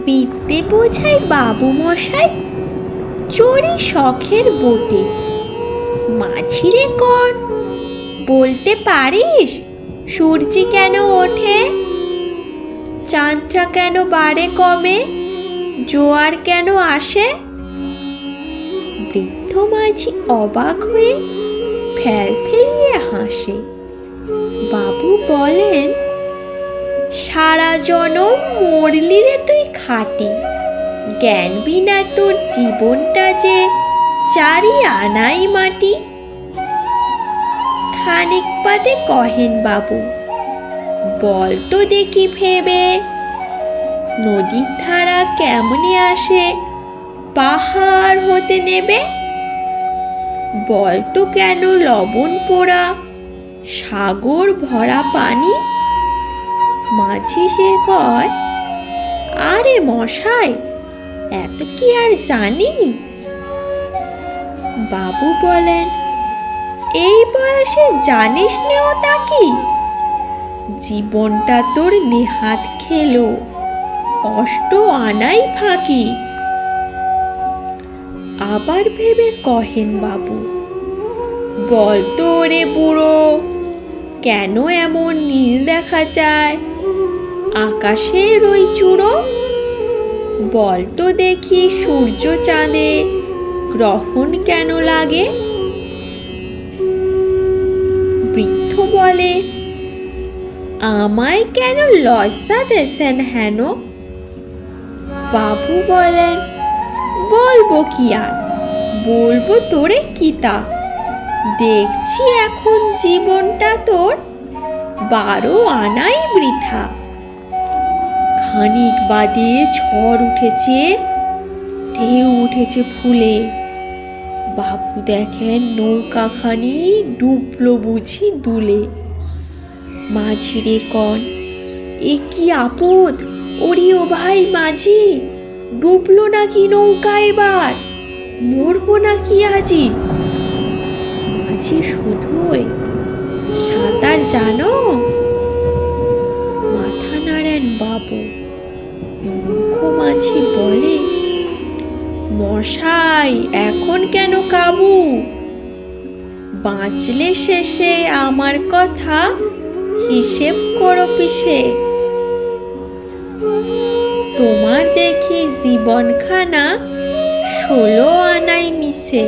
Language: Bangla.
বিদ্যে বোঝাই বাবু মশাই, চড়ি শখের বোটে। মাঝিরে কর, বলতে পারিস সূর্যি কেন ওঠে? চাঁদটা কেন বাড়ে কমে? জোয়ার কেন আসে? বৃদ্ধ মাঝি অবাক হয়ে ফেল ফেলিয়ে হাসে। বাবু বলেন, সারা জনম মরলি রে তুই খাটে, জ্ঞান বিনা তোর জীবনটা যে চারি আনাই মাটি। খানিক বাদে কহেন বাবু, বল তো দেখি ভেবে, নদীর ধারা কেমনে আসে পাহাড় হতে নেবে? বল তো কেন লবণ পোড়া সাগর ভরা পানি? মাঝি সে কয়, আরে মশাই, এত কি আর জানি? বাবু বলেন, এই বয়সে জানিস নেও তা কি? জীবনটা তোর নেহাত খেলো, অষ্ট আনাই ফাঁকি। আবার ভেবে কহেন বাবু, বল তো রে বুড়ো, কেন এমন নীল দেখা যায় আকাশের ওই চূড়ো? বল তো দেখি সূর্য চাঁদে গ্রহণ কেন লাগে? বৃদ্ধ বলে, আমায় কেন লজ্জা দেছেন হেন? বাবু বলেন, বলবো কি আর, বলবো তোরে কিতা, দেখছি এখন জীবনটা তোর 12 আনাই বৃথা। খানিক বাদে ঝড় উঠেছে, ঢেউ উঠেছে ফুলে। বাবু দেখেন নৌকাখানি ডুবলো বুঝি দুলে। মাঝিরে কন, এ কি আপদ, ওরে ও ভাই মাঝি, ডুবলো নাকি নৌকা এবার, মরবো নাকি আজি? মাঝি শুধুই, সাঁতার জানো? মাথা নাড়েন বাবু। মূর্খ মাঝি বলে, মশাই এখন কেন কাবু? বাঁচলে শেষে আমার কথা হিসেব করো পিসে। তোমার দেখি জীবনখানা 16 আনাই মিশে।